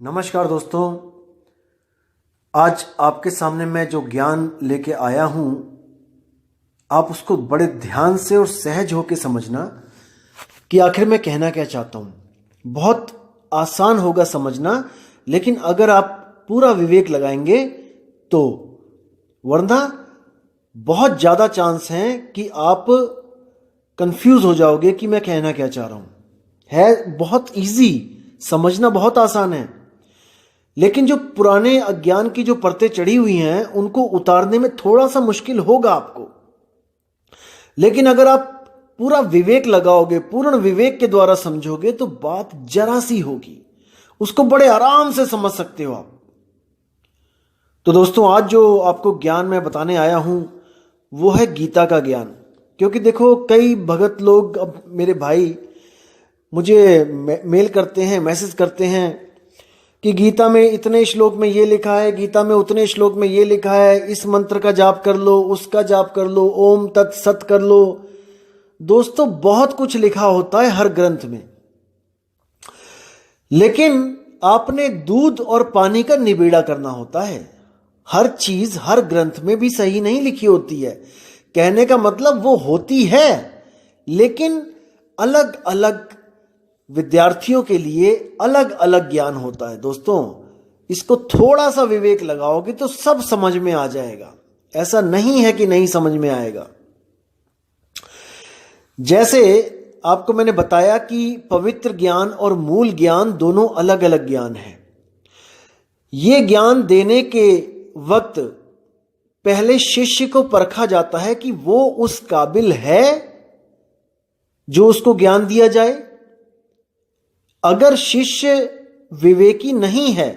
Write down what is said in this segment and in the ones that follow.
नमस्कार दोस्तों। आज आपके सामने मैं जो ज्ञान लेके आया हूं, आप उसको बड़े ध्यान से और सहज होकर समझना कि आखिर मैं कहना क्या चाहता हूं। बहुत आसान होगा समझना, लेकिन अगर आप पूरा विवेक लगाएंगे तो, वरना बहुत ज़्यादा चांस हैं कि आप कंफ्यूज हो जाओगे कि मैं कहना क्या चाह रहा हूं। है बहुत इजी, समझना बहुत आसान है, लेकिन जो पुराने अज्ञान की जो परतें चढ़ी हुई हैं उनको उतारने में थोड़ा सा मुश्किल होगा आपको। लेकिन अगर आप पूरा विवेक लगाओगे, पूर्ण विवेक के द्वारा समझोगे, तो बात जरा सी होगी, उसको बड़े आराम से समझ सकते हो आप। तो दोस्तों, आज जो आपको ज्ञान मैं बताने आया हूं वो है गीता का ज्ञान। क्योंकि देखो, कई भगत लोग, अब मेरे भाई मुझे मेल करते हैं, मैसेज करते हैं कि गीता में इतने श्लोक में ये लिखा है, गीता में उतने श्लोक में ये लिखा है, इस मंत्र का जाप कर लो, उसका जाप कर लो, ओम तत्सत कर लो। दोस्तों, बहुत कुछ लिखा होता है हर ग्रंथ में, लेकिन आपने दूध और पानी का निबेड़ा करना होता है। हर चीज हर ग्रंथ में भी सही नहीं लिखी होती है। कहने का मतलब वो होती है, लेकिन अलग अलग विद्यार्थियों के लिए अलग अलग ज्ञान होता है। दोस्तों, इसको थोड़ा सा विवेक लगाओगे तो सब समझ में आ जाएगा। ऐसा नहीं है कि नहीं समझ में आएगा। जैसे आपको मैंने बताया कि पवित्र ज्ञान और मूल ज्ञान दोनों अलग अलग ज्ञान हैं। ये ज्ञान देने के वक्त पहले शिष्य को परखा जाता है कि वो उस काबिल है जो उसको ज्ञान दिया जाए। अगर शिष्य विवेकी नहीं है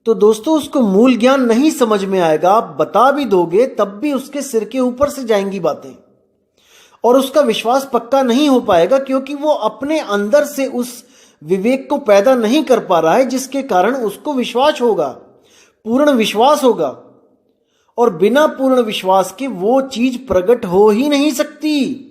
तो दोस्तों उसको मूल ज्ञान नहीं समझ में आएगा। आप बता भी दोगे तब भी उसके सिर के ऊपर से जाएंगी बातें, और उसका विश्वास पक्का नहीं हो पाएगा, क्योंकि वो अपने अंदर से उस विवेक को पैदा नहीं कर पा रहा है, जिसके कारण उसको विश्वास होगा, पूर्ण विश्वास होगा। और बिना पूर्ण विश्वास के वो चीज प्रकट हो ही नहीं सकती।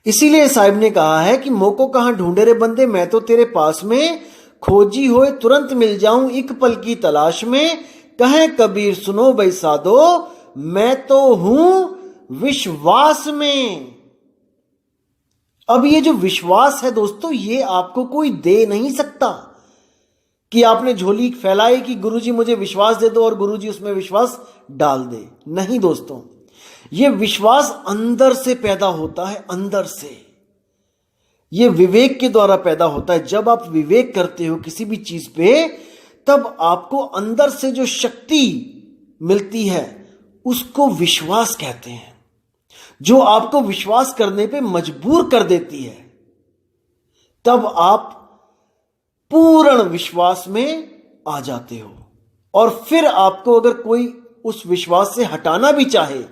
इसीलिए साहिब ने कहा है कि मोको कहां ढूंढे रे बंदे, मैं तो तेरे पास में, खोजी होए तुरंत मिल जाऊं एक पल की तलाश में। कहे कबीर सुनो भाई साधो, मैं तो हूं विश्वास में। अब ये जो विश्वास है दोस्तों, ये आपको कोई दे नहीं सकता कि आपने झोली फैलाई कि गुरुजी मुझे विश्वास दे दो और गुरुजी उसमें विश्वास डाल दे। नहीं दोस्तों, ये विश्वास अंदर से पैदा होता है, अंदर से। ये विवेक के द्वारा पैदा होता है। जब आप विवेक करते हो किसी भी चीज पे, तब आपको अंदर से जो शक्ति मिलती है उसको विश्वास कहते हैं, जो आपको विश्वास करने पे मजबूर कर देती है। तब आप पूर्ण विश्वास में आ जाते हो, और फिर आपको अगर कोई उस विश्वास से हटाना भी चाहे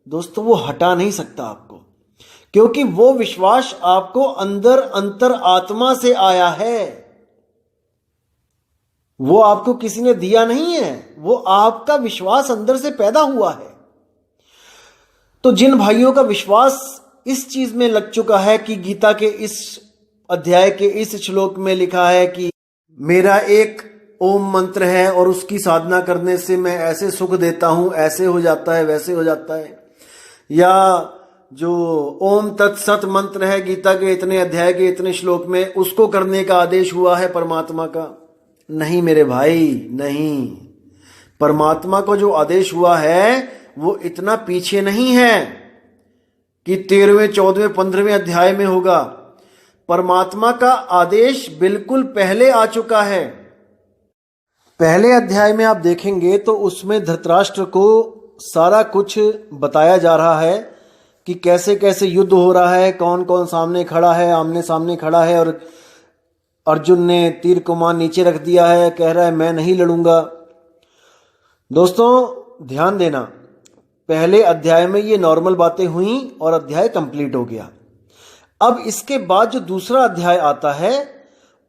दोस्तों, वो हटा नहीं सकता आपको, क्योंकि वो विश्वास आपको अंदर अंतर आत्मा से आया है। वो आपको किसी ने दिया नहीं है, वो आपका विश्वास अंदर से पैदा हुआ है। तो जिन भाइयों का विश्वास इस चीज में लग चुका है कि गीता के इस अध्याय के इस श्लोक में लिखा है कि मेरा एक ओम मंत्र है और उसकी साधना करने से मैं ऐसे सुख देता हूं, ऐसे हो जाता है, वैसे हो जाता है, या जो ओम तत्सत मंत्र है गीता के इतने अध्याय के इतने श्लोक में, उसको करने का आदेश हुआ है परमात्मा का। नहीं मेरे भाई, नहीं। परमात्मा को जो आदेश हुआ है वो इतना पीछे नहीं है कि 13वें 14वें 15वें अध्याय में होगा। परमात्मा का आदेश बिल्कुल पहले आ चुका है। पहले अध्याय में आप देखेंगे तो उसमें धृतराष्ट्र को सारा कुछ बताया जा रहा है कि कैसे कैसे युद्ध हो रहा है, कौन कौन सामने खड़ा है, आमने सामने खड़ा है, और अर्जुन ने तीर कमान नीचे रख दिया है, कह रहा है मैं नहीं लड़ूंगा। दोस्तों ध्यान देना, पहले अध्याय में ये नॉर्मल बातें हुई और अध्याय कंप्लीट हो गया। अब इसके बाद जो दूसरा अध्याय आता है,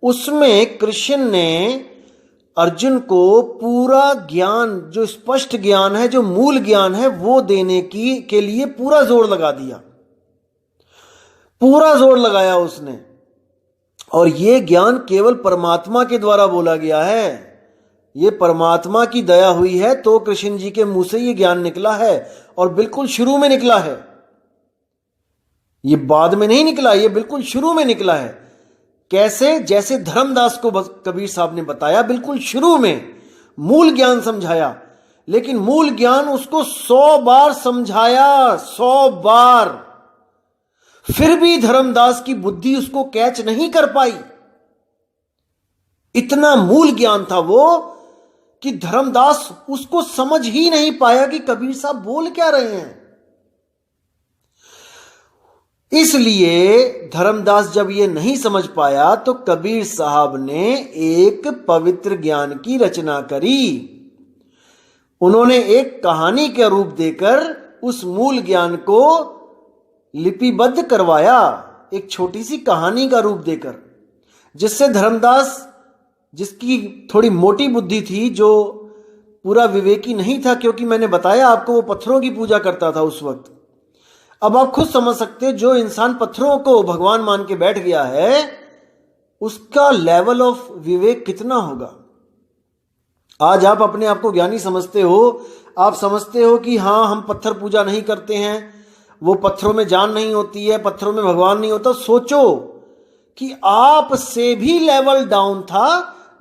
उसमें कृष्ण ने अर्जुन को पूरा ज्ञान, जो स्पष्ट ज्ञान है, जो मूल ज्ञान है, वो देने के लिए पूरा जोर लगा दिया, पूरा जोर लगाया उसने। और ये ज्ञान केवल परमात्मा के द्वारा बोला गया है। ये परमात्मा की दया हुई है तो कृष्ण जी के मुंह से ये ज्ञान निकला है, और बिल्कुल शुरू में निकला है। ये बाद में नहीं निकला, ये बिल्कुल शुरू में निकला है। कैसे? जैसे धर्मदास को कबीर साहब ने बताया, बिल्कुल शुरू में मूल ज्ञान समझाया, लेकिन मूल ज्ञान उसको 100 बार समझाया, 100 बार, फिर भी धर्मदास की बुद्धि उसको कैच नहीं कर पाई। इतना मूल ज्ञान था वो कि धर्मदास उसको समझ ही नहीं पाया कि कबीर साहब बोल क्या रहे हैं। इसलिए धर्मदास जब ये नहीं समझ पाया तो कबीर साहब ने एक पवित्र ज्ञान की रचना करी। उन्होंने एक कहानी का रूप देकर उस मूल ज्ञान को लिपिबद्ध करवाया, एक छोटी सी कहानी का रूप देकर, जिससे धर्मदास, जिसकी थोड़ी मोटी बुद्धि थी, जो पूरा विवेकी नहीं था, क्योंकि मैंने बताया आपको वो पत्थरों की पूजा करता था उस वक्त। अब आप खुद समझ सकते हो, जो इंसान पत्थरों को भगवान मान के बैठ गया है, उसका लेवल ऑफ विवेक कितना होगा। आज आप अपने आप को ज्ञानी समझते हो, आप समझते हो कि हाँ, हम पत्थर पूजा नहीं करते हैं, वो पत्थरों में जान नहीं होती है, पत्थरों में भगवान नहीं होता। सोचो कि आप से भी लेवल डाउन था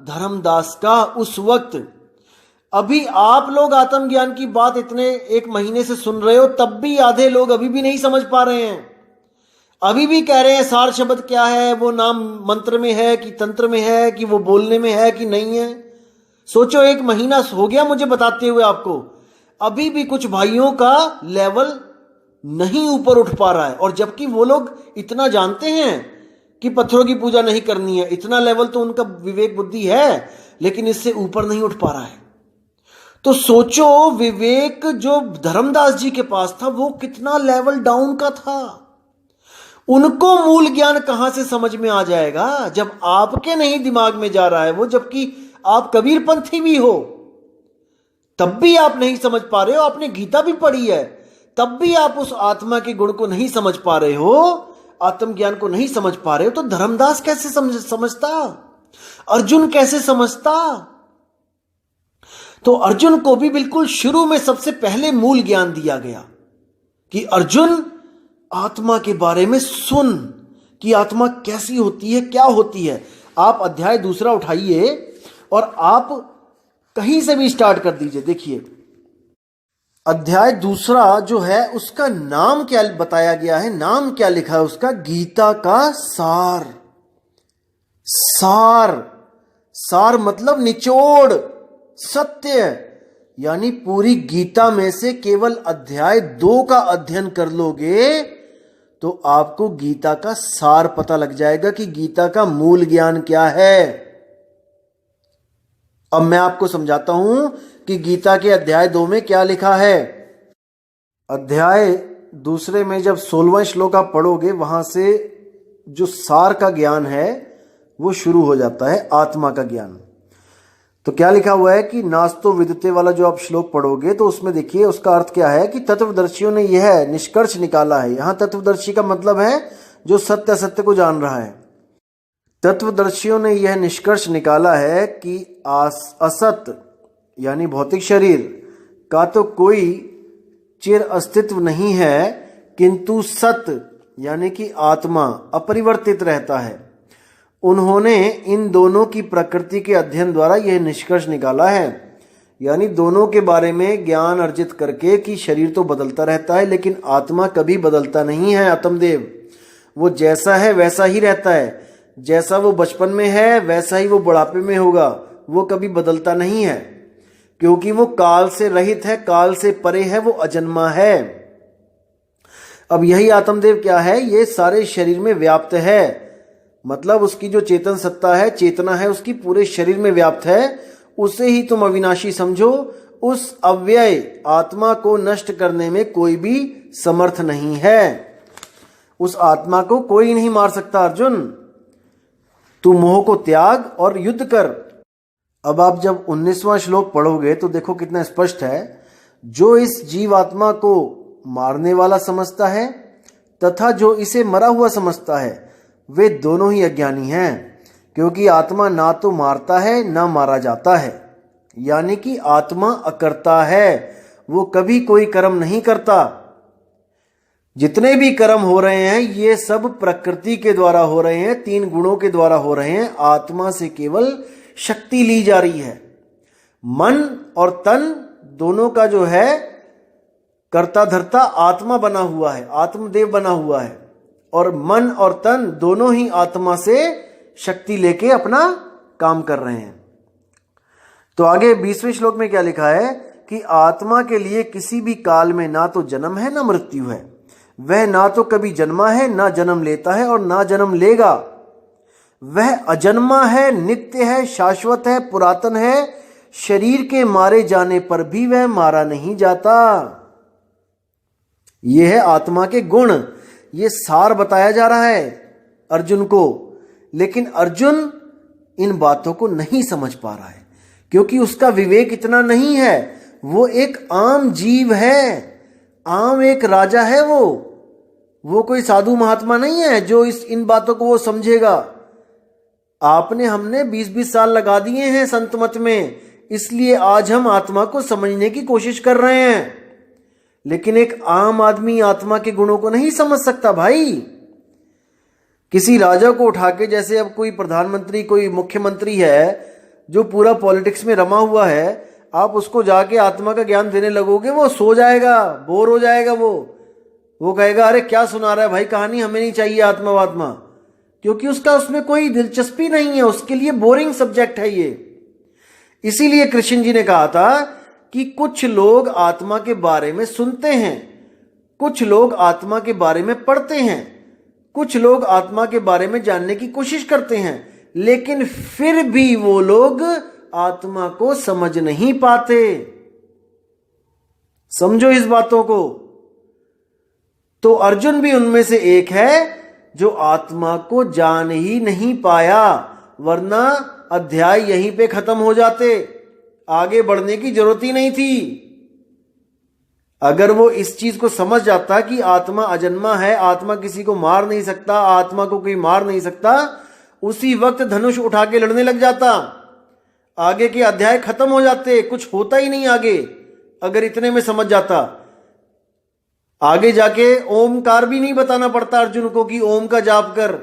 धर्मदास का उस वक्त। अभी आप लोग आत्मज्ञान की बात इतने 1 महीने से सुन रहे हो, तब भी आधे लोग अभी भी नहीं समझ पा रहे हैं। अभी भी कह रहे हैं सार शब्द क्या है, वो नाम मंत्र में है कि तंत्र में है, कि वो बोलने में है कि नहीं है। सोचो, 1 महीना हो गया मुझे बताते हुए आपको, अभी भी कुछ भाइयों का लेवल नहीं ऊपर उठ पा रहा है। और जबकि वो लोग इतना जानते हैं कि पत्थरों की पूजा नहीं करनी है, इतना लेवल तो उनका विवेक बुद्धि है, लेकिन इससे ऊपर नहीं उठ पा रहा है। तो सोचो, विवेक जो धर्मदास जी के पास था वो कितना लेवल डाउन का था। उनको मूल ज्ञान कहां से समझ में आ जाएगा जब आपके नहीं दिमाग में जा रहा है वो, जबकि आप कबीरपंथी भी हो, तब भी आप नहीं समझ पा रहे हो। आपने गीता भी पढ़ी है, तब भी आप उस आत्मा के गुण को नहीं समझ पा रहे हो, आत्मज्ञान को नहीं समझ पा रहे हो। तो धर्मदास कैसे समझता, अर्जुन कैसे समझता। तो अर्जुन को भी बिल्कुल शुरू में सबसे पहले मूल ज्ञान दिया गया कि अर्जुन, आत्मा के बारे में सुन कि आत्मा कैसी होती है, क्या होती है। आप अध्याय 2 उठाइए और आप कहीं से भी स्टार्ट कर दीजिए। देखिए, अध्याय 2 जो है उसका नाम क्या बताया गया है, नाम क्या लिखा है उसका, गीता का सार। सार, सार मतलब निचोड़, सत्य। यानी पूरी गीता में से केवल अध्याय 2 का अध्ययन कर लोगे तो आपको गीता का सार पता लग जाएगा कि गीता का मूल ज्ञान क्या है। अब मैं आपको समझाता हूं कि गीता के अध्याय 2 में क्या लिखा है। अध्याय 2 में जब 16वां श्लोक आप पढ़ोगे, वहां से जो सार का ज्ञान है वो शुरू हो जाता है, आत्मा का ज्ञान। तो क्या लिखा हुआ है कि नास्तो विदते वाला जो आप श्लोक पढ़ोगे तो उसमें देखिए उसका अर्थ क्या है कि तत्वदर्शियों ने यह निष्कर्ष निकाला है। यहां तत्वदर्शी का मतलब है जो सत्य असत्य को जान रहा है। तत्वदर्शियों ने यह निष्कर्ष निकाला है कि असत यानी भौतिक शरीर का तो कोई चिर अस्तित्व नहीं है, किंतु सत यानी कि आत्मा अपरिवर्तित रहता है। उन्होंने इन दोनों की प्रकृति के अध्ययन द्वारा यह निष्कर्ष निकाला है, यानी दोनों के बारे में ज्ञान अर्जित करके कि शरीर तो बदलता रहता है लेकिन आत्मा कभी बदलता नहीं है। आत्मदेव वो जैसा है वैसा ही रहता है, जैसा वो बचपन में है वैसा ही वो बुढ़ापे में होगा, वो कभी बदलता नहीं है, क्योंकि वो काल से रहित है, काल से परे है, वो अजन्मा है। अब यही आत्मदेव क्या है, ये सारे शरीर में व्याप्त है, मतलब उसकी जो चेतन सत्ता है, चेतना है, उसकी पूरे शरीर में व्याप्त है। उसे ही तुम अविनाशी समझो। उस अव्यय आत्मा को नष्ट करने में कोई भी समर्थ नहीं है। उस आत्मा को कोई नहीं मार सकता। अर्जुन, तू मोह को त्याग और युद्ध कर। अब आप जब 19वां श्लोक पढ़ोगे तो देखो कितना स्पष्ट है। जो इस जीवात्मा को मारने वाला समझता है तथा जो इसे मरा हुआ समझता है वे दोनों ही अज्ञानी हैं, क्योंकि आत्मा ना तो मारता है ना मारा जाता है। यानी कि आत्मा अकर्ता है, वो कभी कोई कर्म नहीं करता। जितने भी कर्म हो रहे हैं ये सब प्रकृति के द्वारा हो रहे हैं, 3 गुणों के द्वारा हो रहे हैं। आत्मा से केवल शक्ति ली जा रही है। मन और तन दोनों का जो है कर्ता धर्ता आत्मा बना हुआ है, आत्मदेव बना हुआ है, और मन और तन दोनों ही आत्मा से शक्ति लेके अपना काम कर रहे हैं। तो आगे 20वें श्लोक में क्या लिखा है कि आत्मा के लिए किसी भी काल में ना तो जन्म है ना मृत्यु है। वह ना तो कभी जन्मा है, ना जन्म लेता है और ना जन्म लेगा। वह अजन्मा है, नित्य है, शाश्वत है, पुरातन है। शरीर के मारे जाने पर भी वह मारा नहीं जाता। यह है आत्मा के गुण। ये सार बताया जा रहा है अर्जुन को, लेकिन अर्जुन इन बातों को नहीं समझ पा रहा है, क्योंकि उसका विवेक इतना नहीं है। वो एक आम जीव है, आम एक राजा है। वो कोई साधु महात्मा नहीं है जो इन बातों को वो समझेगा। आपने हमने 20-20 साल लगा दिए हैं संत मत में, इसलिए आज हम आत्मा को समझने की कोशिश कर रहे हैं। लेकिन एक आम आदमी आत्मा के गुणों को नहीं समझ सकता भाई। किसी राजा को उठा के, जैसे अब कोई प्रधानमंत्री, कोई मुख्यमंत्री है जो पूरा पॉलिटिक्स में रमा हुआ है, आप उसको जाके आत्मा का ज्ञान देने लगोगे, वो सो जाएगा, बोर हो जाएगा। वो कहेगा अरे क्या सुना रहा है भाई कहानी, हमें नहीं चाहिए आत्मा वात्मा, क्योंकि उसका उसमें कोई दिलचस्पी नहीं है, उसके लिए बोरिंग सब्जेक्ट है ये। इसीलिए कृष्ण जी ने कहा था कि कुछ लोग आत्मा के बारे में सुनते हैं, कुछ लोग आत्मा के बारे में पढ़ते हैं, कुछ लोग आत्मा के बारे में जानने की कोशिश करते हैं, लेकिन फिर भी वो लोग आत्मा को समझ नहीं पाते। समझो इस बातों को। तो अर्जुन भी उनमें से एक है जो आत्मा को जान ही नहीं पाया, वरना अध्याय यहीं पे खत्म हो जाते, आगे बढ़ने की जरूरत ही नहीं थी। अगर वो इस चीज को समझ जाता कि आत्मा अजन्मा है, आत्मा किसी को मार नहीं सकता, आत्मा को कोई मार नहीं सकता, उसी वक्त धनुष उठा के लड़ने लग जाता, आगे के अध्याय खत्म हो जाते, कुछ होता ही नहीं आगे। अगर इतने में समझ जाता, आगे जाके ओमकार भी नहीं बताना पड़ता अर्जुन को कि ओम का जाप कर,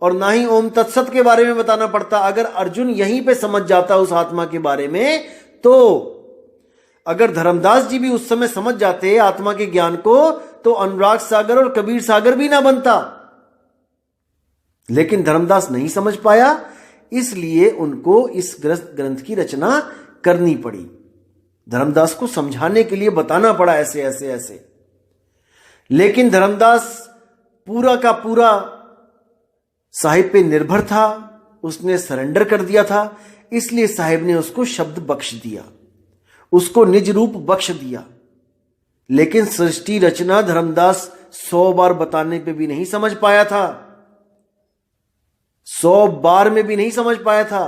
और ना ही ओम तत्सत के बारे में बताना पड़ता। अगर अर्जुन यहीं पे समझ जाता उस आत्मा के बारे में, तो अगर धर्मदास जी भी उस समय समझ जाते आत्मा के ज्ञान को, तो अनुराग सागर और कबीर सागर भी ना बनता। लेकिन धर्मदास नहीं समझ पाया, इसलिए उनको इस ग्रंथ की रचना करनी पड़ी। धर्मदास को समझाने के लिए बताना पड़ा ऐसे ऐसे ऐसे। लेकिन धर्मदास पूरा का पूरा साहिब पे निर्भर था, उसने सरेंडर कर दिया था, इसलिए साहिब ने उसको शब्द बख्श दिया, उसको निज रूप बख्श दिया। लेकिन सृष्टि रचना धर्मदास 100 बार बताने पे भी नहीं समझ पाया था, 100 बार में भी नहीं समझ पाया था।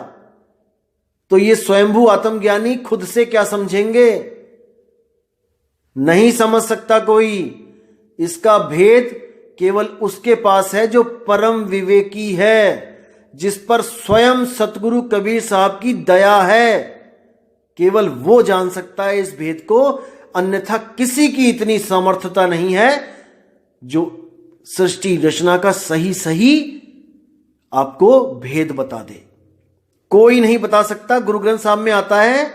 तो ये स्वयंभू आत्मज्ञानी खुद से क्या समझेंगे? नहीं समझ सकता कोई। इसका भेद केवल उसके पास है जो परम विवेकी है, जिस पर स्वयं सतगुरु कबीर साहब की दया है। केवल वो जान सकता है इस भेद को, अन्यथा किसी की इतनी सामर्थ्यता नहीं है जो सृष्टि रचना का सही सही आपको भेद बता दे। कोई नहीं बता सकता। गुरु ग्रंथ साहब में आता है,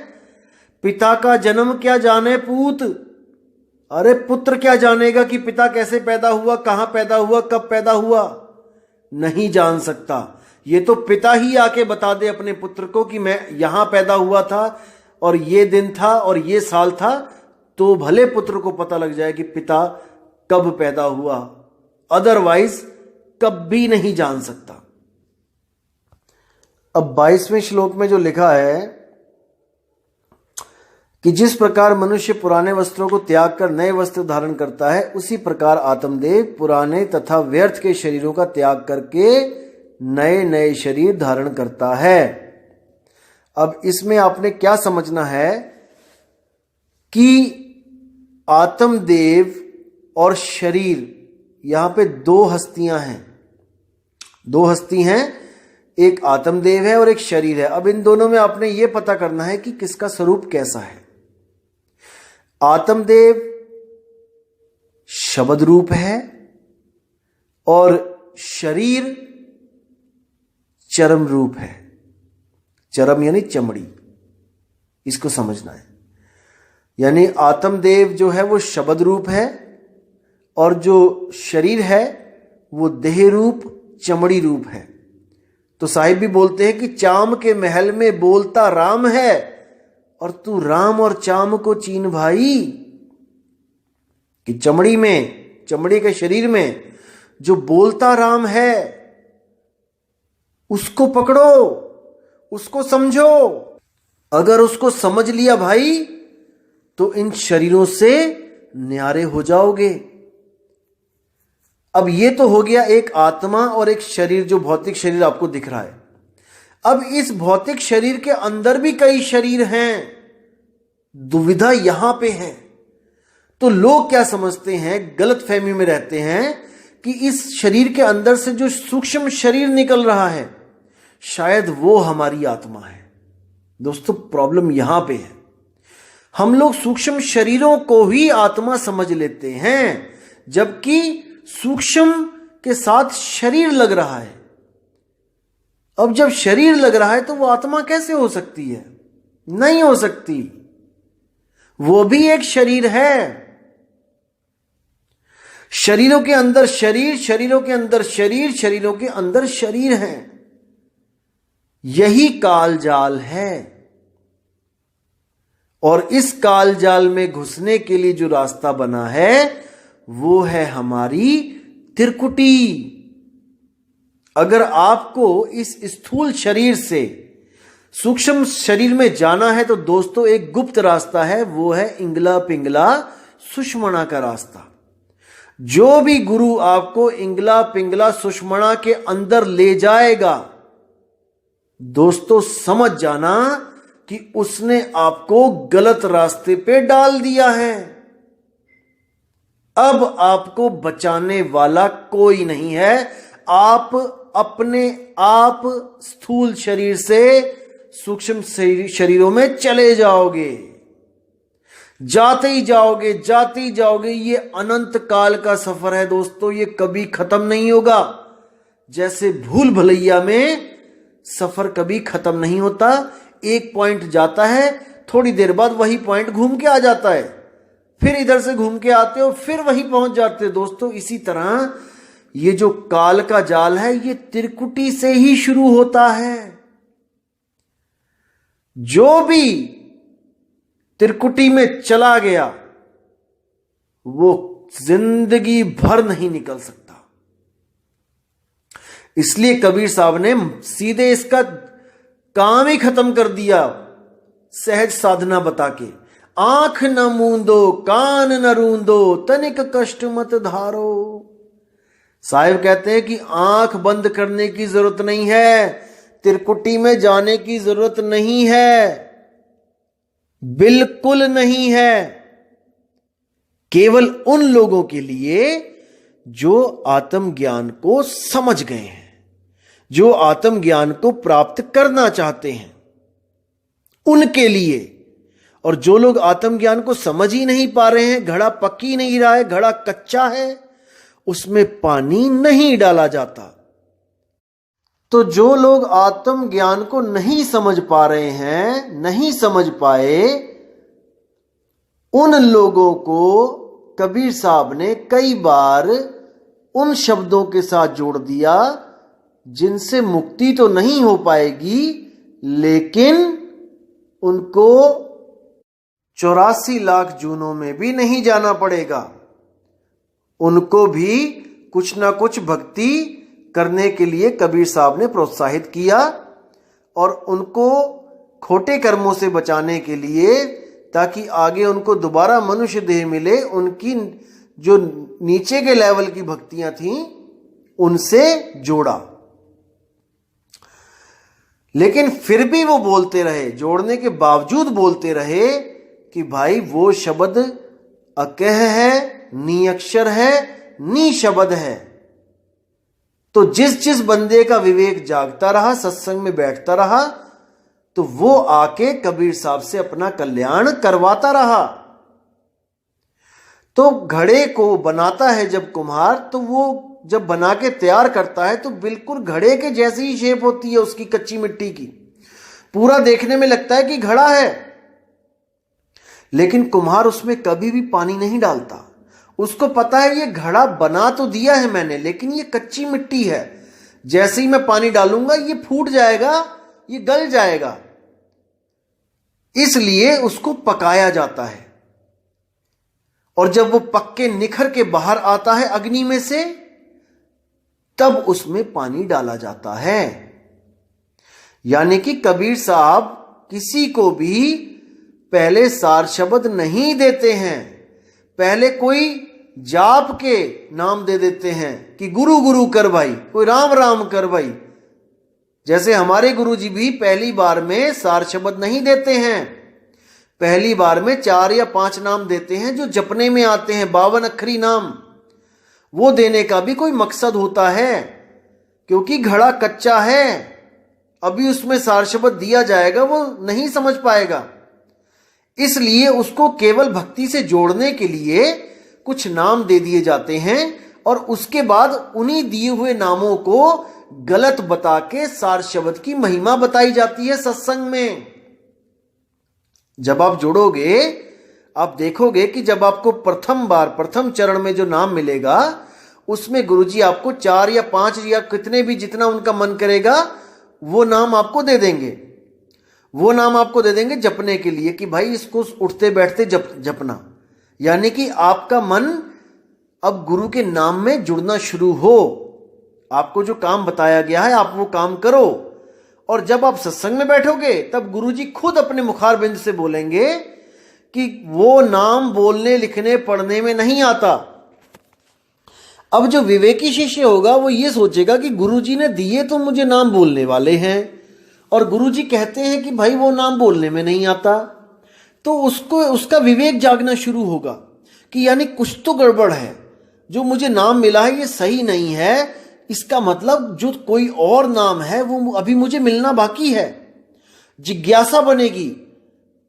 पिता का जन्म क्या जाने पूत। अरे पुत्र क्या जानेगा कि पिता कैसे पैदा हुआ, कहां पैदा हुआ, कब पैदा हुआ? नहीं जान सकता। ये तो पिता ही आके बता दे अपने पुत्र को कि मैं यहां पैदा हुआ था और ये दिन था और ये साल था, तो भले पुत्र को पता लग जाए कि पिता कब पैदा हुआ, अदरवाइज कभी नहीं जान सकता। अब 22वें श्लोक में जो लिखा है कि जिस प्रकार मनुष्य पुराने वस्त्रों को त्याग कर नए वस्त्र धारण करता है, उसी प्रकार आत्मदेव पुराने तथा व्यर्थ के शरीरों का त्याग करके नए नए शरीर धारण करता है। अब इसमें आपने क्या समझना है कि आत्मदेव और शरीर, यहां पे 2 हस्तियां हैं, दो हस्ती हैं, एक आत्मदेव है और एक शरीर है। अब इन दोनों में आपने ये पता करना है कि किसका स्वरूप कैसा है। आत्मदेव शब्द रूप है और शरीर चरम रूप है। चरम यानी चमड़ी, इसको समझना है। यानी आत्मदेव जो है वो शब्द रूप है और जो शरीर है वो देह रूप चमड़ी रूप है। तो साहिब भी बोलते हैं कि चाम के महल में बोलता राम है और तू राम और चाम को चीन भाई। कि चमड़ी में, चमड़ी के शरीर में जो बोलता राम है उसको पकड़ो, उसको समझो। अगर उसको समझ लिया भाई तो इन शरीरों से न्यारे हो जाओगे। अब ये तो हो गया एक आत्मा और एक शरीर, जो भौतिक शरीर आपको दिख रहा है। अब इस भौतिक शरीर के अंदर भी कई शरीर हैं। दुविधा यहां पे है। तो लोग क्या समझते हैं, गलत फहमी में रहते हैं कि इस शरीर के अंदर से जो सूक्ष्म शरीर निकल रहा है शायद वो हमारी आत्मा है। दोस्तों प्रॉब्लम यहां पे है, हम लोग सूक्ष्म शरीरों को ही आत्मा समझ लेते हैं, जबकि सूक्ष्म के साथ शरीर लग रहा है। अब जब शरीर लग रहा है तो वो आत्मा कैसे हो सकती है? नहीं हो सकती। वो भी एक शरीर है। शरीरों के अंदर शरीर, शरीरों के अंदर शरीर, शरीरों के अंदर शरीर है। यही काल जाल है। और इस काल जाल में घुसने के लिए जो रास्ता बना है वो है हमारी त्रिकुटी। अगर आपको इस स्थूल शरीर से सूक्ष्म शरीर में जाना है तो दोस्तों एक गुप्त रास्ता है, वो है इंगला पिंगला सुषमणा का रास्ता। जो भी गुरु आपको इंगला पिंगला सुषमणा के अंदर ले जाएगा, दोस्तों समझ जाना कि उसने आपको गलत रास्ते पे डाल दिया है। अब आपको बचाने वाला कोई नहीं है। आप अपने आप स्थूल शरीर से सूक्ष्म शरीरों में चले जाओगे, जाते ही जाओगे, जाते ही जाओगे। ये अनंत काल का सफर है दोस्तों, ये कभी खत्म नहीं होगा। जैसे भूल भुलैया में सफर कभी खत्म नहीं होता। एक पॉइंट जाता है, थोड़ी देर बाद वही पॉइंट घूम के आ जाता है, फिर इधर से घूम के आते हो, फिर वही पहुंच जाते हो। दोस्तों इसी तरह ये जो काल का जाल है ये त्रिकुटी से ही शुरू होता है। जो भी त्रिकुटी में चला गया वो जिंदगी भर नहीं निकल सकता। इसलिए कबीर साहब ने सीधे इसका काम ही खत्म कर दिया, सहज साधना बता के। आंख न मूंदो, कान न रूंदो, तनिक कष्ट मत धारो। साहिब कहते हैं कि आंख बंद करने की जरूरत नहीं है, त्रिकुटी में जाने की जरूरत नहीं है, बिल्कुल नहीं है। केवल उन लोगों के लिए जो आत्मज्ञान को समझ गए हैं, जो आत्मज्ञान को प्राप्त करना चाहते हैं, उनके लिए। और जो लोग आत्मज्ञान को समझ ही नहीं पा रहे हैं, घड़ा पक ही नहीं रहा है, घड़ा कच्चा है, उसमें पानी नहीं डाला जाता। तो जो लोग आत्मज्ञान को नहीं समझ पा रहे हैं, नहीं समझ पाए, उन लोगों को कबीर साहब ने कई बार उन शब्दों के साथ जोड़ दिया जिनसे मुक्ति तो नहीं हो पाएगी, लेकिन उनको 84 लाख जूनों में भी नहीं जाना पड़ेगा। उनको भी कुछ ना कुछ भक्ति करने के लिए कबीर साहब ने प्रोत्साहित किया और उनको खोटे कर्मों से बचाने के लिए, ताकि आगे उनको दोबारा मनुष्य देह मिले, उनकी जो नीचे के लेवल की भक्तियां थीं उनसे जोड़ा। लेकिन फिर भी वो बोलते रहे, जोड़ने के बावजूद बोलते रहे कि भाई वो शब्द अकह है, नी अक्षर है, नी शब्द है। तो जिस जिस बंदे का विवेक जागता रहा, सत्संग में बैठता रहा, तो वो आके कबीर साहब से अपना कल्याण करवाता रहा। तो घड़े को बनाता है जब कुम्हार, तो वो जब बना के तैयार करता है तो बिल्कुल घड़े के जैसी ही शेप होती है उसकी, कच्ची मिट्टी की। पूरा देखने में लगता है कि घड़ा है, लेकिन कुम्हार उसमें कभी भी पानी नहीं डालता। उसको पता है ये घड़ा बना तो दिया है मैंने, लेकिन ये कच्ची मिट्टी है, जैसे ही मैं पानी डालूंगा ये फूट जाएगा, ये गल जाएगा। इसलिए उसको पकाया जाता है, और जब वो पक के निखर के बाहर आता है अग्नि में से, तब उसमें पानी डाला जाता है। यानी कि कबीर साहब किसी को भी पहले सार शब्द नहीं देते हैं, पहले कोई जाप के नाम दे देते हैं कि गुरु गुरु कर भाई, कोई राम राम कर भाई। जैसे हमारे गुरुजी भी पहली बार में सार शब्द नहीं देते हैं, पहली बार में 4 या 5 नाम देते हैं जो जपने में आते हैं, 52 अक्षरी नाम। वो देने का भी कोई मकसद होता है, क्योंकि घड़ा कच्चा है, अभी उसमें सार शब्द दिया जाएगा वो नहीं समझ पाएगा। इसलिए उसको केवल भक्ति से जोड़ने के लिए कुछ नाम दे दिए जाते हैं, और उसके बाद उन्हीं दिए हुए नामों को गलत बता के सार शब्द की महिमा बताई जाती है सत्संग में। जब आप जोड़ोगे, आप देखोगे कि जब आपको प्रथम चरण में जो नाम मिलेगा, उसमें गुरुजी आपको 4 या 5 या कितने भी, जितना उनका मन करेगा वो नाम आपको दे देंगे। वो नाम आपको दे देंगे जपने के लिए कि भाई इसको उठते बैठते जपना। यानी कि आपका मन अब गुरु के नाम में जुड़ना शुरू हो, आपको जो काम बताया गया है आप वो काम करो। और जब आप सत्संग में बैठोगे तब गुरुजी खुद अपने मुखारबिंद से बोलेंगे कि वो नाम बोलने लिखने पढ़ने में नहीं आता। अब जो विवेकी शिष्य होगा वो ये सोचेगा कि गुरुजी ने दिए तो मुझे नाम बोलने वाले हैं, और गुरुजी कहते हैं कि भाई वो नाम बोलने में नहीं आता, तो उसको उसका विवेक जागना शुरू होगा कि यानी कुछ तो गड़बड़ है, जो मुझे नाम मिला है ये सही नहीं है, इसका मतलब जो कोई और नाम है वो अभी मुझे मिलना बाकी है। जिज्ञासा बनेगी,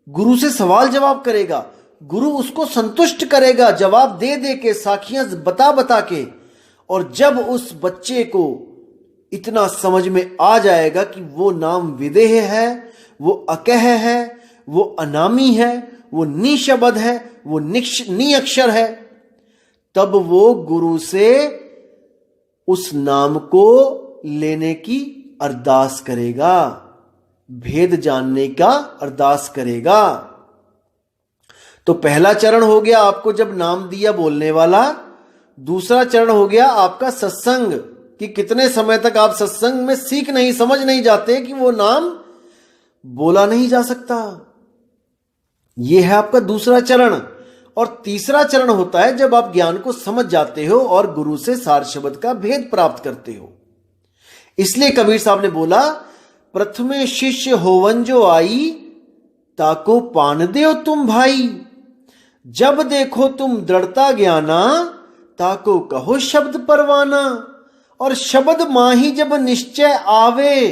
गुरु से सवाल जवाब करेगा, गुरु उसको संतुष्ट करेगा जवाब दे दे के, साखियां बता बता के। और जब उस बच्चे को इतना समझ में आ जाएगा कि वो नाम विदेह है, वो अकह है, वो अनामी है, वो निशब्द है, वो निअक्षर है, तब वो गुरु से उस नाम को लेने की अरदास करेगा, भेद जानने का अरदास करेगा। तो पहला चरण हो गया आपको जब नाम दिया बोलने वाला। दूसरा चरण हो गया आपका सत्संग, कि कितने समय तक आप सत्संग में सीख नहीं समझ नहीं जाते कि वो नाम बोला नहीं जा सकता। यह है आपका दूसरा चरण। और तीसरा चरण होता है जब आप ज्ञान को समझ जाते हो और गुरु से सार शब्द का भेद प्राप्त करते हो। इसलिए कबीर साहब ने बोला, प्रथमे शिष्य होवन जो आई, ताको पान देओ तुम भाई। जब देखो तुम दृढ़ता ज्ञाना, ताको कहो शब्द परवाना। और शब्द माही जब निश्चय आवे,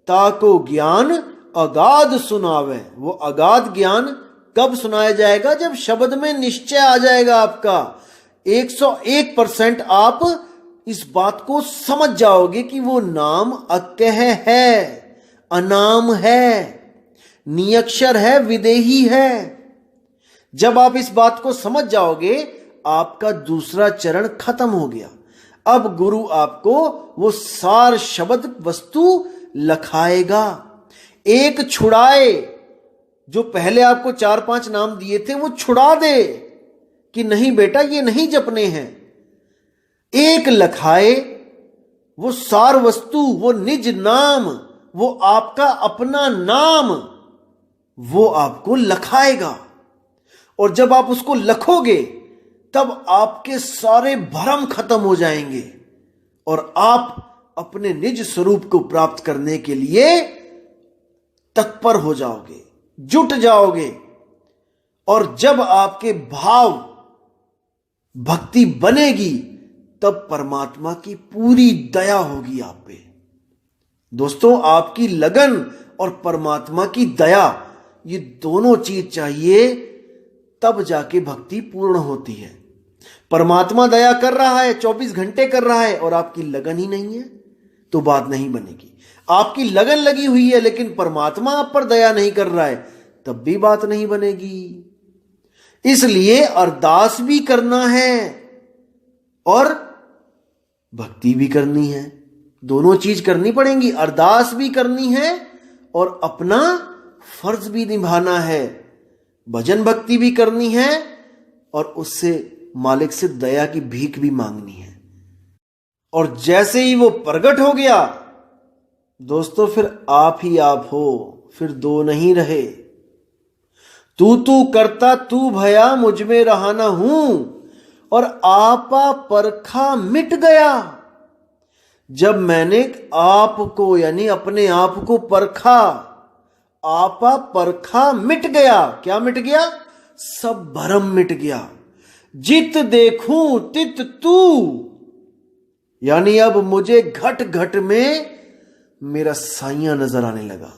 ताको ज्ञान अगाध सुनावे। वो अगाध ज्ञान कब सुनाया जाएगा? जब शब्द में निश्चय आ जाएगा आपका। 101% आप इस बात को समझ जाओगे कि वो नाम अकह है, अनाम है, नियक्षर है, विदेही है। जब आप इस बात को समझ जाओगे, आपका दूसरा चरण खत्म हो गया। अब गुरु आपको वो सार शब्द वस्तु लखाएगा। एक छुड़ाए, जो पहले आपको 4-5 नाम दिए थे वो छुड़ा दे कि नहीं बेटा ये नहीं जपने हैं। एक लखाए, वो सार वस्तु, वो निज नाम, वो आपका अपना नाम, वो आपको लखाएगा। और जब आप उसको लखोगे तब आपके सारे भ्रम खत्म हो जाएंगे और आप अपने निज स्वरूप को प्राप्त करने के लिए तत्पर हो जाओगे, जुट जाओगे। और जब आपके भाव भक्ति बनेगी, तब परमात्मा की पूरी दया होगी आप पे। दोस्तों, आपकी लगन और परमात्मा की दया, ये दोनों चीज चाहिए, तब जाके भक्ति पूर्ण होती है। परमात्मा दया कर रहा है, 24 घंटे कर रहा है, और आपकी लगन ही नहीं है, तो बात नहीं बनेगी। आपकी लगन लगी हुई है लेकिन परमात्मा आप पर दया नहीं कर रहा है, तब भी बात नहीं बनेगी। इसलिए अरदास भी करना है और भक्ति भी करनी है, दोनों चीज करनी पड़ेंगी। अरदास भी करनी है और अपना फर्ज भी निभाना है, भजन भक्ति भी करनी है और उससे मालिक से दया की भीख भी मांगनी है। और जैसे ही वो प्रकट हो गया दोस्तों, फिर आप ही आप हो, फिर दो नहीं रहे। तू करता तू भया, मुझ में रहा ना हूं, और आपा परखा मिट गया। जब मैंने आपको यानी अपने आप को परखा, आपा परखा मिट गया। क्या मिट गया? सब भरम मिट गया। जित देखूं तित तू, यानी अब मुझे घट घट में मेरा साइयां नजर आने लगा।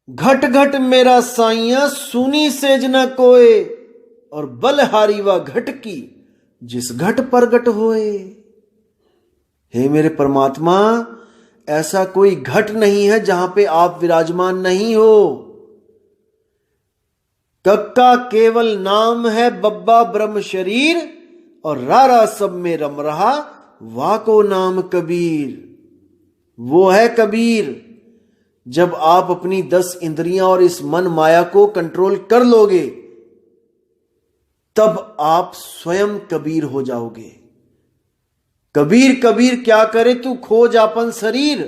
घट घट मेरा साइयां, सुनी सेज न कोय, और बलहारी व घट की, जिस घट प्रगट होए। हे मेरे परमात्मा, ऐसा कोई घट नहीं है जहां पे आप विराजमान नहीं हो। कक्का केवल नाम है, बब्बा ब्रह्म शरीर, और रारा सब में रम रहा, वाको नाम कबीर। वो है कबीर। जब आप अपनी 10 इंद्रियां और इस मन माया को कंट्रोल कर लोगे, तब आप स्वयं कबीर हो जाओगे। कबीर कबीर क्या करे तू, खोज आपन शरीर,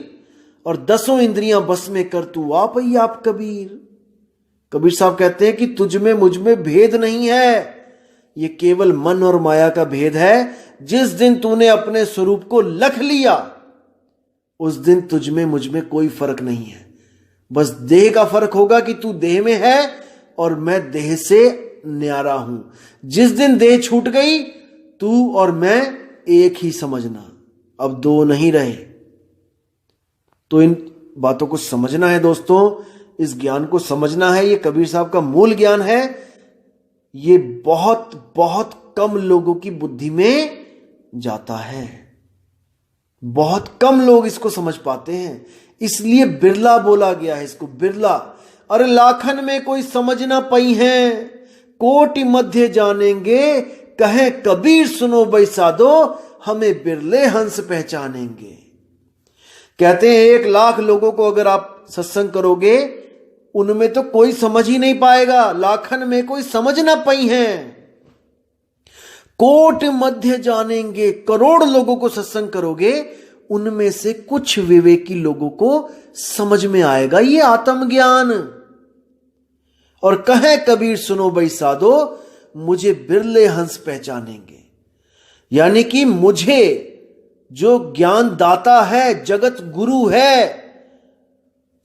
और 10 इंद्रियां बस में कर तू आप ही आप कबीर। कबीर साहब कहते हैं कि तुझ में मुझ में भेद नहीं है, ये केवल मन और माया का भेद है। जिस दिन तूने अपने स्वरूप को लख लिया, उस दिन तुझ में मुझ में कोई फर्क नहीं है। बस देह का फर्क होगा कि तू देह में है और मैं देह से न्यारा हूं। जिस दिन देह छूट गई, तू और मैं एक ही समझना, अब दो नहीं रहे। तो इन बातों को समझना है दोस्तों, इस ज्ञान को समझना है। ये कबीर साहब का मूल ज्ञान है। ये बहुत बहुत कम लोगों की बुद्धि में जाता है, बहुत कम लोग इसको समझ पाते हैं, इसलिए बिरला बोला गया है इसको, बिरला। अरे लाखन में कोई समझ ना पई है, कोटि मध्य जानेंगे, कहे कबीर सुनो बैसादो, हमें बिरले हंस पहचानेंगे। कहते हैं 1 लाख लोगों को अगर आप सत्संग करोगे, उनमें तो कोई समझ ही नहीं पाएगा, लाखन में कोई समझ ना पई है। कोट मध्य जानेंगे, करोड़ लोगों को सत्संग करोगे, उनमें से कुछ विवेकी लोगों को समझ में आएगा ये आत्मज्ञान। और कहे कबीर सुनो बैसादो, मुझे बिरले हंस पहचानेंगे। यानी कि मुझे जो ज्ञान दाता है, जगत गुरु है,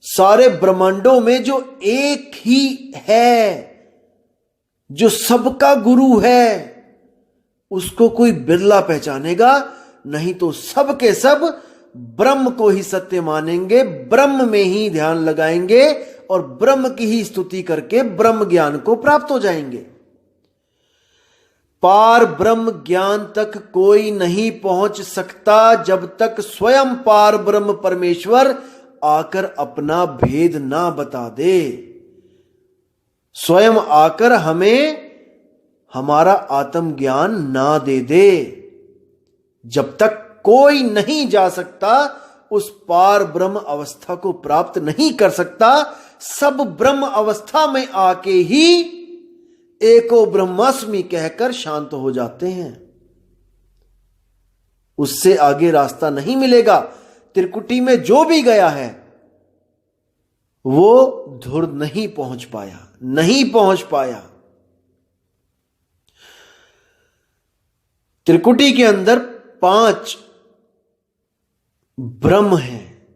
सारे ब्रह्मांडों में जो एक ही है, जो सबका गुरु है, उसको कोई बिरला पहचानेगा। नहीं तो सब के सब ब्रह्म को ही सत्य मानेंगे, ब्रह्म में ही ध्यान लगाएंगे और ब्रह्म की ही स्तुति करके ब्रह्म ज्ञान को प्राप्त हो जाएंगे। पार ब्रह्म ज्ञान तक कोई नहीं पहुंच सकता जब तक स्वयं पार ब्रह्म परमेश्वर आकर अपना भेद ना बता दे। स्वयं आकर हमें हमारा आत्मज्ञान ना दे दे। जब तक कोई नहीं जा सकता, उस पार ब्रह्म अवस्था को प्राप्त नहीं कर सकता। सब ब्रह्म अवस्था में आके ही एको ब्रह्मास्मि कहकर शांत हो जाते हैं। उससे आगे रास्ता नहीं मिलेगा। त्रिकुटी में जो भी गया है वो धुर नहीं पहुंच पाया, नहीं पहुंच पाया। त्रिकुटी के अंदर 5 ब्रह्म हैं,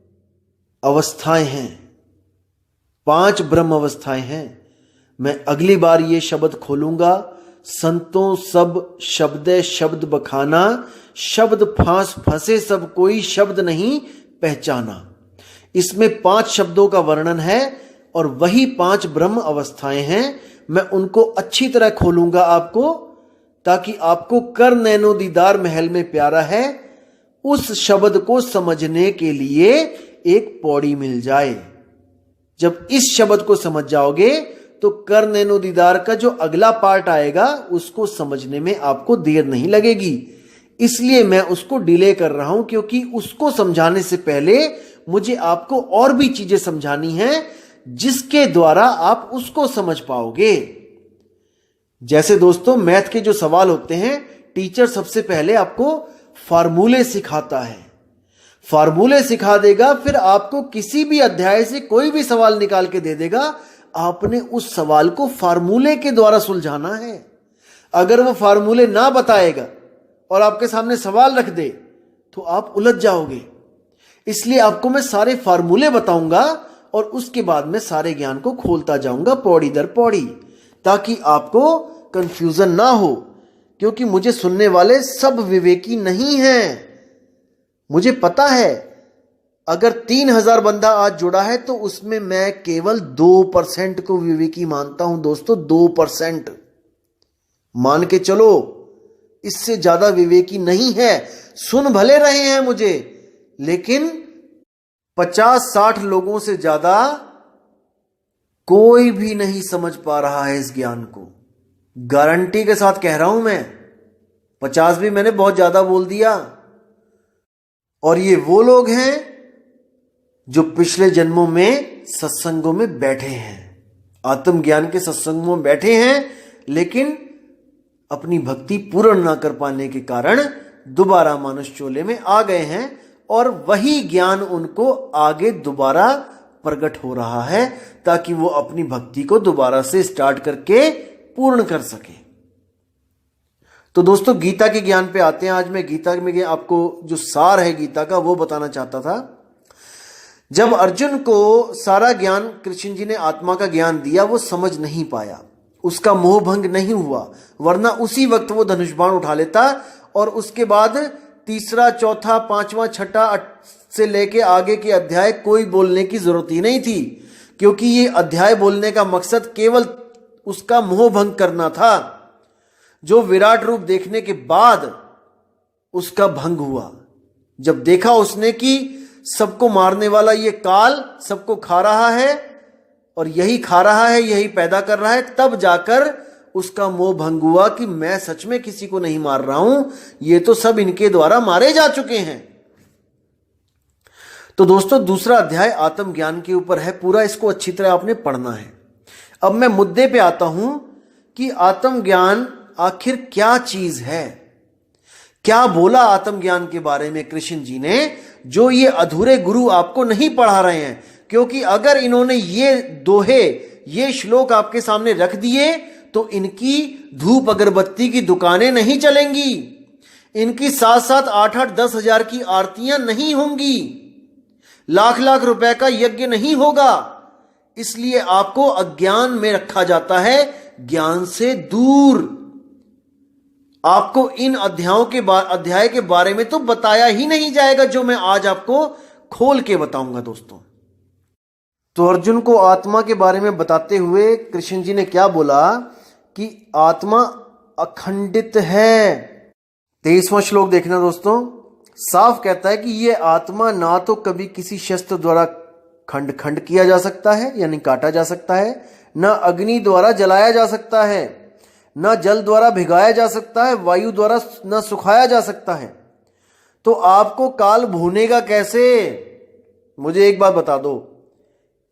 अवस्थाएं हैं, 5 ब्रह्म अवस्थाएं हैं। मैं अगली बार ये शब्द खोलूंगा, संतों सब शब्दे शब्द बखाना, शब्द फांस फंसे सब कोई शब्द नहीं पहचाना। इसमें 5 शब्दों का वर्णन है और वही 5 ब्रह्म अवस्थाएं हैं। मैं उनको अच्छी तरह खोलूंगा आपको, ताकि आपको कर नैनो दीदार महल में प्यारा है उस शब्द को समझने के लिए एक पौड़ी मिल जाए। जब इस शब्द को समझ जाओगे तो कर नैनो दीदार का जो अगला पार्ट आएगा उसको समझने में आपको देर नहीं लगेगी। इसलिए मैं उसको डिले कर रहा हूं, क्योंकि उसको समझाने से पहले मुझे आपको और भी चीजें समझानी हैं जिसके द्वारा आप उसको समझ पाओगे। जैसे दोस्तों मैथ के जो सवाल होते हैं, टीचर सबसे पहले आपको फार्मूले सिखाता है, फार्मूले सिखा देगा, फिर आपको किसी भी अध्याय से कोई भी सवाल निकाल के दे देगा। आपने उस सवाल को फार्मूले के द्वारा सुलझाना है। अगर वो फार्मूले ना बताएगा और आपके सामने सवाल रख दे तो आप उलझ जाओगे। इसलिए आपको मैं सारे फार्मूले बताऊंगा और उसके बाद में सारे ज्ञान को खोलता जाऊंगा पौड़ी दर पौड़ी, ताकि आपको कंफ्यूजन ना हो। क्योंकि मुझे सुनने वाले सब विवेकी नहीं हैं। मुझे पता है अगर 3000 बंदा आज जुड़ा है तो उसमें मैं केवल 2% को विवेकी मानता हूं दोस्तों। 2% मान के चलो, इससे ज्यादा विवेकी नहीं है। सुन भले रहे हैं मुझे, लेकिन 50-60 लोगों से ज्यादा कोई भी नहीं समझ पा रहा है इस ज्ञान को। गारंटी के साथ कह रहा हूं मैं। 50 भी मैंने बहुत ज्यादा बोल दिया। और ये वो लोग हैं जो पिछले जन्मों में सत्संगों में बैठे हैं, आत्मज्ञान के सत्संगों में बैठे हैं, लेकिन अपनी भक्ति पूर्ण ना कर पाने के कारण दोबारा मानुष चोले में आ गए हैं और वही ज्ञान उनको आगे दोबारा प्रकट हो रहा है, ताकि वो अपनी भक्ति को दोबारा से स्टार्ट करके पूर्ण कर सके। तो दोस्तों गीता के ज्ञान पे आते हैं। आज मैं गीता में आपको जो सार है गीता का वो बताना चाहता था। जब अर्जुन को सारा ज्ञान कृष्ण जी ने आत्मा का ज्ञान दिया, वो समझ नहीं पाया, उसका मोह भंग नहीं हुआ, वरना उसी वक्त वो धनुष बाण उठा लेता और उसके बाद 3रा, 4था, 5वां, 6ठा से लेके आगे के अध्याय कोई बोलने की जरूरत ही नहीं थी, क्योंकि ये अध्याय बोलने का मकसद केवल उसका मोह भंग करना था, जो विराट रूप देखने के बाद उसका भंग हुआ। जब देखा उसने कि सबको मारने वाला ये काल सबको खा रहा है और यही खा रहा है, यही पैदा कर रहा है, तब जाकर उसका मोह भंग हुआ कि मैं सच में किसी को नहीं मार रहा हूं, ये तो सब इनके द्वारा मारे जा चुके हैं। तो दोस्तों दूसरा अध्याय आत्मज्ञान के ऊपर है पूरा, इसको अच्छी तरह आपने पढ़ना है। अब मैं मुद्दे पे आता हूं कि आत्मज्ञान आखिर क्या चीज है। क्या बोला आत्मज्ञान के बारे में कृष्ण जी ने, जो ये अधूरे गुरु आपको नहीं पढ़ा रहे हैं। क्योंकि अगर इन्होंने ये दोहे, ये श्लोक आपके सामने रख दिए तो इनकी धूप अगरबत्ती की दुकानें नहीं चलेंगी, इनकी 7-7, 8-8, 10 हजार की आरतियां नहीं होंगी, लाख लाख रुपए का यज्ञ नहीं होगा। इसलिए आपको अज्ञान में रखा जाता है, ज्ञान से दूर। आपको इन अध्याय के बारे में तो बताया ही नहीं जाएगा, जो मैं आज आपको खोल के बताऊंगा दोस्तों। तो अर्जुन को आत्मा के बारे में बताते हुए कृष्ण जी ने क्या बोला कि आत्मा अखंडित है। 23वां श्लोक देखना दोस्तों, साफ कहता है कि यह आत्मा ना तो कभी किसी शस्त्र द्वारा खंड खंड किया जा सकता है यानी काटा जा सकता है, ना अग्नि द्वारा जलाया जा सकता है, ना जल द्वारा भिगाया जा सकता है, वायु द्वारा ना सुखाया जा सकता है। तो आपको काल भूनेगा कैसे? मुझे एक बात बता दो,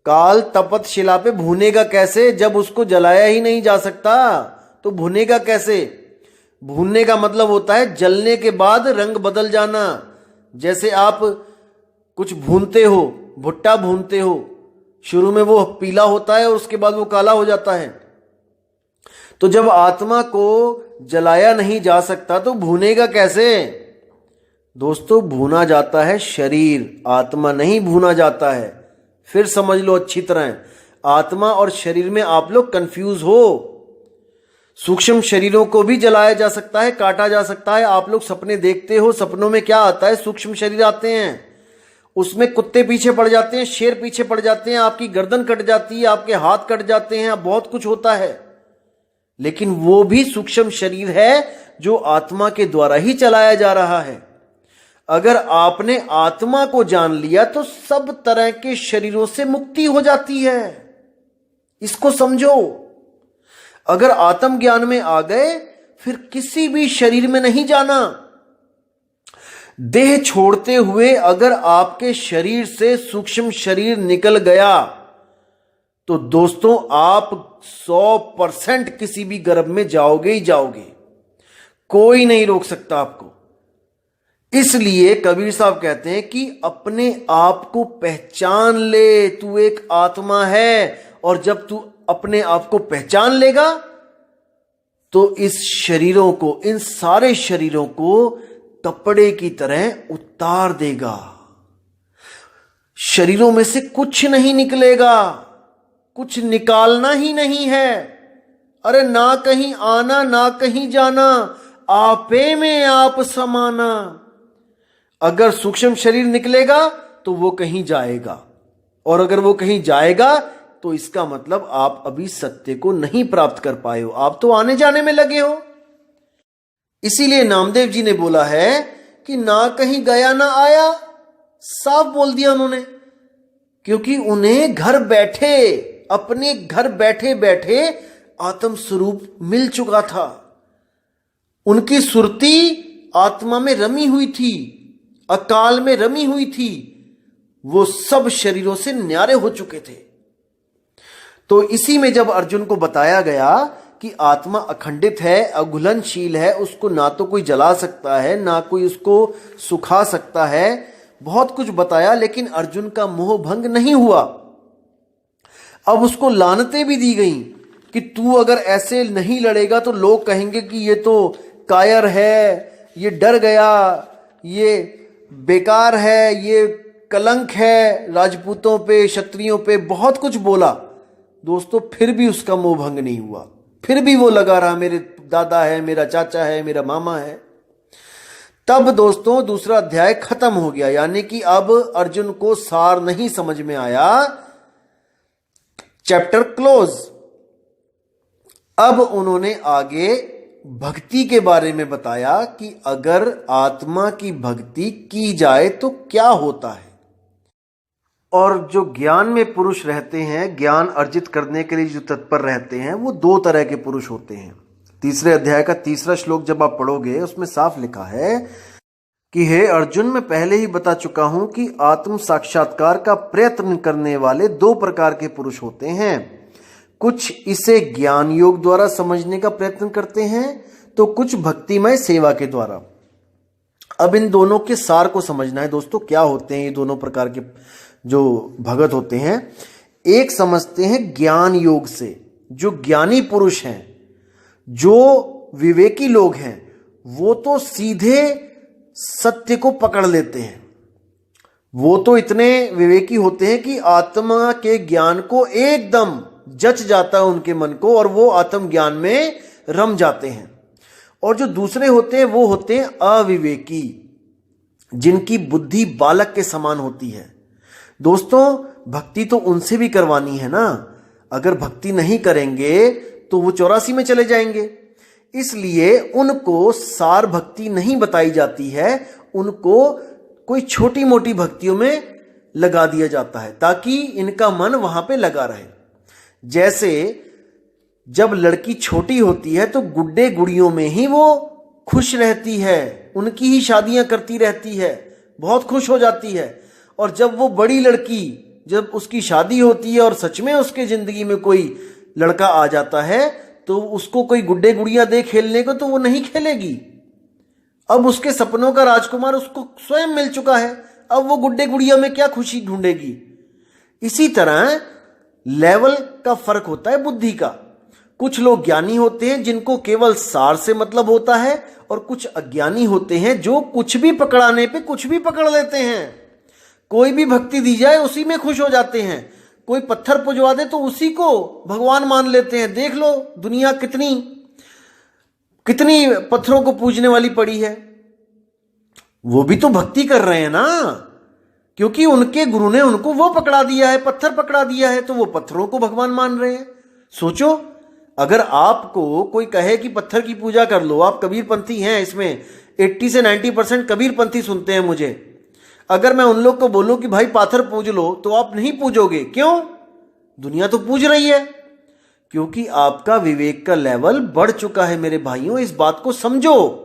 काल तपत शिला पे भूनेगा कैसे जब उसको जलाया ही नहीं जा सकता? तो भुनेगा कैसे? भूनने का मतलब होता है जलने के बाद रंग बदल जाना। जैसे आप कुछ भूनते हो, भुट्टा भूनते हो, शुरू में वो पीला होता है और उसके बाद वो काला हो जाता है। तो जब आत्मा को जलाया नहीं जा सकता तो भूनेगा कैसे? दोस्तों भूना जाता है शरीर, आत्मा नहीं भूना जाता है। फिर समझ लो अच्छी तरह, आत्मा और शरीर में आप लोग कंफ्यूज हो। सूक्ष्म शरीरों को भी जलाया जा सकता है, काटा जा सकता है। आप लोग सपने देखते हो, सपनों में क्या आता है? सूक्ष्म शरीर आते हैं, उसमें कुत्ते पीछे पड़ जाते हैं, शेर पीछे पड़ जाते हैं, आपकी गर्दन कट जाती है, आपके हाथ कट जाते हैं, बहुत कुछ होता है। लेकिन वो भी सूक्ष्म शरीर है जो आत्मा के द्वारा ही चलाया जा रहा है। अगर आपने आत्मा को जान लिया तो सब तरह के शरीरों से मुक्ति हो जाती है। इसको समझो। अगर आत्म ज्ञान में आ गए फिर किसी भी शरीर में नहीं जाना। देह छोड़ते हुए अगर आपके शरीर से सूक्ष्म शरीर निकल गया तो दोस्तों आप 100% किसी भी गर्भ में जाओगे ही जाओगे, कोई नहीं रोक सकता आपको। इसलिए कबीर साहब कहते हैं कि अपने आप को पहचान ले, तू एक आत्मा है। और जब तू अपने आप को पहचान लेगा तो इस शरीरों को, इन सारे शरीरों को कपड़े की तरह उतार देगा। शरीरों में से कुछ नहीं निकलेगा, कुछ निकालना ही नहीं है। अरे ना कहीं आना ना कहीं जाना, आपे में आप समाना। अगर सूक्ष्म शरीर निकलेगा तो वो कहीं जाएगा, और अगर वो कहीं जाएगा तो इसका मतलब आप अभी सत्य को नहीं प्राप्त कर पाए हो, आप तो आने जाने में लगे हो। इसीलिए नामदेव जी ने बोला है कि ना कहीं गया ना आया, साफ बोल दिया उन्होंने। क्योंकि उन्हें घर बैठे, अपने घर बैठे बैठे आत्म स्वरूप मिल चुका था। उनकी सुरती आत्मा में रमी हुई थी, अकाल में रमी हुई थी। वो सब शरीरों से न्यारे हो चुके थे। तो इसी में जब अर्जुन को बताया गया कि आत्मा अखंडित है, अघुलनशील है, उसको ना तो कोई जला सकता है ना कोई उसको सुखा सकता है, बहुत कुछ बताया, लेकिन अर्जुन का मोह भंग नहीं हुआ। अब उसको लानतें भी दी गई कि तू अगर ऐसे नहीं लड़ेगा तो लोग कहेंगे कि ये तो कायर है, ये डर गया, ये बेकार है, ये कलंक है राजपूतों पे, क्षत्रियों पे, बहुत कुछ बोला। दोस्तों फिर भी उसका मोह भंग नहीं हुआ, फिर भी वो लगा रहा मेरे दादा है, मेरा चाचा है, मेरा मामा है। तब दोस्तों दूसरा अध्याय खत्म हो गया, यानी कि अब अर्जुन को सार नहीं समझ में आया, चैप्टर क्लोज। अब उन्होंने आगे भक्ति के बारे में बताया कि अगर आत्मा की भक्ति की जाए तो क्या होता है। और जो ज्ञान में पुरुष रहते हैं, ज्ञान अर्जित करने के लिए जो तत्पर रहते हैं, वो दो तरह के पुरुष होते हैं। तीसरे अध्याय का तीसरा श्लोक जब आप पढ़ोगे उसमें साफ लिखा है कि हे अर्जुन, मैं पहले ही बता चुका हूं कि आत्म साक्षात्कार का प्रयत्न करने वाले दो प्रकार के पुरुष होते हैं। कुछ इसे ज्ञान योग द्वारा समझने का प्रयत्न करते हैं तो कुछ भक्तिमय सेवा के द्वारा। अब इन दोनों के सार को समझना है दोस्तों, क्या होते हैं ये दोनों प्रकार के जो भगत होते हैं। एक समझते हैं ज्ञान योग से, जो ज्ञानी पुरुष हैं, जो विवेकी लोग हैं, वो तो सीधे सत्य को पकड़ लेते हैं। वो तो इतने विवेकी होते हैं कि आत्मा के ज्ञान को एकदम जच जाता है उनके मन को, और वो आत्म ज्ञान में रम जाते हैं। और जो दूसरे होते हैं वो होते हैं अविवेकी, जिनकी बुद्धि बालक के समान होती है। दोस्तों भक्ति तो उनसे भी करवानी है ना, अगर भक्ति नहीं करेंगे तो वो 84 में चले जाएंगे। इसलिए उनको सार भक्ति नहीं बताई जाती है, उनको कोई छोटी मोटी भक्तियों में लगा दिया जाता है ताकि इनका मन वहां पे लगा रहे। जैसे जब लड़की छोटी होती है तो गुड्डे गुड़ियों में ही वो खुश रहती है, उनकी ही शादियां करती रहती है, बहुत खुश हो जाती है। और जब वो बड़ी लड़की, जब उसकी शादी होती है और सच में उसके जिंदगी में कोई लड़का आ जाता है तो उसको कोई गुड्डे गुड़ियां दे खेलने को तो वो नहीं खेलेगी। अब उसके सपनों का राजकुमार उसको स्वयं मिल चुका है, अब वो गुड्डे गुड़िया में क्या खुशी ढूंढेगी। इसी तरह लेवल का फर्क होता है बुद्धि का। कुछ लोग ज्ञानी होते हैं जिनको केवल सार से मतलब होता है, और कुछ अज्ञानी होते हैं जो कुछ भी पकड़ाने पे कुछ भी पकड़ लेते हैं। कोई भी भक्ति दी जाए उसी में खुश हो जाते हैं, कोई पत्थर पुजवा दे तो उसी को भगवान मान लेते हैं। देख लो दुनिया कितनी कितनी पत्थरों को पूजने वाली पड़ी है, वो भी तो भक्ति कर रहे हैं ना, क्योंकि उनके गुरु ने उनको वो पकड़ा दिया है, पत्थर पकड़ा दिया है, तो वो पत्थरों को भगवान मान रहे हैं। सोचो, अगर आपको कोई कहे कि पत्थर की पूजा कर लो, आप कबीरपंथी हैं, इसमें 80 से 90% कबीरपंथी सुनते हैं मुझे, अगर मैं उन लोग को बोलूं कि भाई पाथर पूज लो, तो आप नहीं पूजोगे। क्यों? दुनिया तो पूज रही है, क्योंकि आपका विवेक का लेवल बढ़ चुका है। मेरे भाइयों, इस बात को समझो।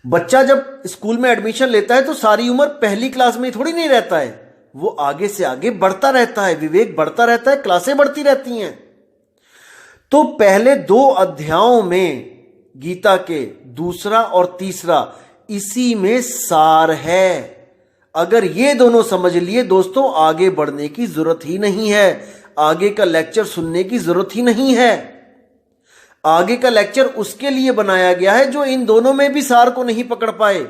बच्चा जब स्कूल में एडमिशन लेता है तो सारी उम्र पहली क्लास में थोड़ी नहीं रहता है, वो आगे से आगे बढ़ता रहता है, विवेक बढ़ता रहता है, क्लासें बढ़ती रहती हैं। तो पहले 2 अध्यायों में गीता के, दूसरा और तीसरा, इसी में सार है। अगर ये दोनों समझ लिए दोस्तों, आगे बढ़ने की जरूरत ही नहीं है, आगे का लेक्चर सुनने की जरूरत ही नहीं है। आगे का लेक्चर उसके लिए बनाया गया है जो इन दोनों में भी सार को नहीं पकड़ पाए।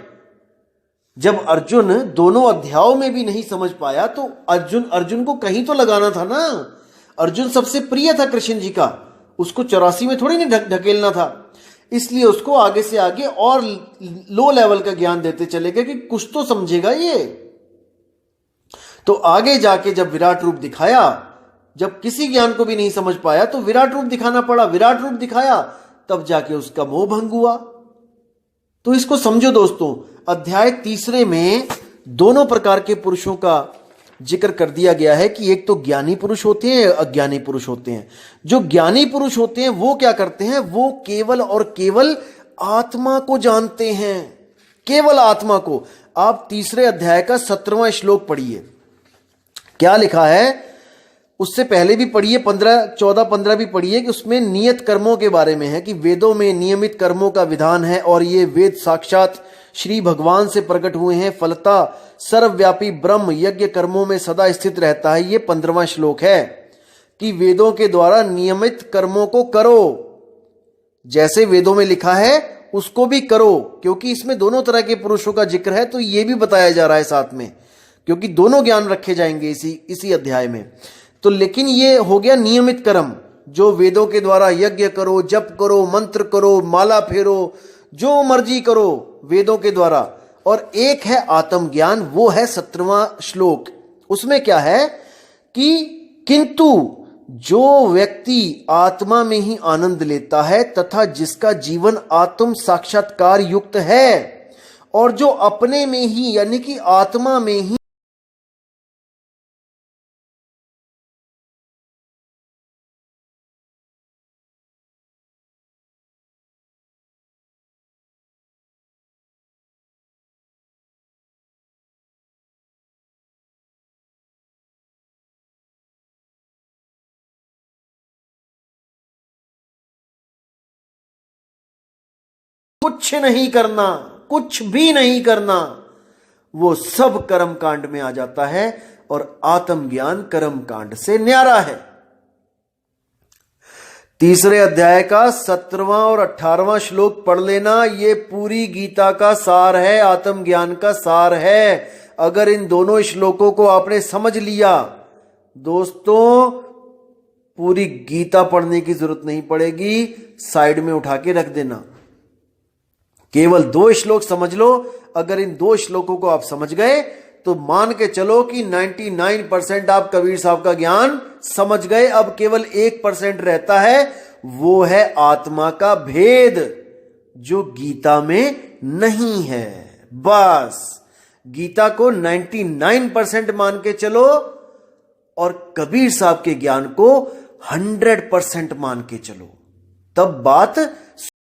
जब अर्जुन दोनों अध्यायों में भी नहीं समझ पाया, तो अर्जुन को कहीं तो लगाना था ना। अर्जुन सबसे प्रिय था कृष्ण जी का, उसको 84 में थोड़ी नहीं ढकेलना था। इसलिए उसको आगे से आगे और लो लेवल का ज्ञान देते चले गए कि कुछ तो समझेगा ये। तो आगे जाके जब विराट रूप दिखाया, जब किसी ज्ञान को भी नहीं समझ पाया तो विराट रूप दिखाना पड़ा, विराट रूप दिखाया, तब जाके उसका मोह भंग हुआ। तो इसको समझो दोस्तों, अध्याय 3 में दोनों प्रकार के पुरुषों का जिक्र कर दिया गया है कि एक तो ज्ञानी पुरुष होते हैं, अज्ञानी पुरुष होते हैं। जो ज्ञानी पुरुष होते हैं वो क्या करते हैं, वो केवल और केवल आत्मा को जानते हैं, केवल आत्मा को। आप 3 अध्याय का 17वां श्लोक पढ़िए, क्या लिखा है। उससे पहले भी पढ़िए, 14, 15 भी पढ़िए, कि उसमें नियत कर्मों के बारे में है कि वेदों में नियमित कर्मों का विधान है और ये वेद साक्षात श्री भगवान से प्रकट हुए हैं, फलता सर्वव्यापी ब्रह्म यज्ञ कर्मों में सदा स्थित रहता है। ये 15वां श्लोक है कि वेदों के द्वारा नियमित कर्मों को करो, जैसे वेदों में लिखा है उसको भी करो, क्योंकि इसमें दोनों तरह के पुरुषों का जिक्र है। तो ये भी बताया जा रहा है साथ में, क्योंकि दोनों ज्ञान रखे जाएंगे इसी अध्याय में। तो लेकिन ये हो गया नियमित कर्म, जो वेदों के द्वारा यज्ञ करो, जप करो, मंत्र करो, माला फेरो, जो मर्जी करो वेदों के द्वारा। और एक है आत्मज्ञान, वो है 17वां श्लोक। उसमें क्या है कि किंतु जो व्यक्ति आत्मा में ही आनंद लेता है तथा जिसका जीवन आत्म साक्षात्कार युक्त है, और जो अपने में ही यानी कि आत्मा में ही कुछ नहीं करना, कुछ भी नहीं करना, वो सब कर्म कांड में आ जाता है। और आत्मज्ञान कर्म कांड से न्यारा है। 3 अध्याय का 17वां और 18वां श्लोक पढ़ लेना, ये पूरी गीता का सार है, आत्मज्ञान का सार है। अगर इन दोनों श्लोकों को आपने समझ लिया दोस्तों, पूरी गीता पढ़ने की जरूरत नहीं पड़ेगी, साइड में उठा के रख देना। केवल 2 श्लोक समझ लो। अगर इन 2 श्लोकों को आप समझ गए तो मान के चलो कि 99% आप कबीर साहब का ज्ञान समझ गए। अब केवल 1% रहता है, वो है आत्मा का भेद, जो गीता में नहीं है। बस गीता को 99% मान के चलो और कबीर साहब के ज्ञान को 100% मान के चलो, तब बात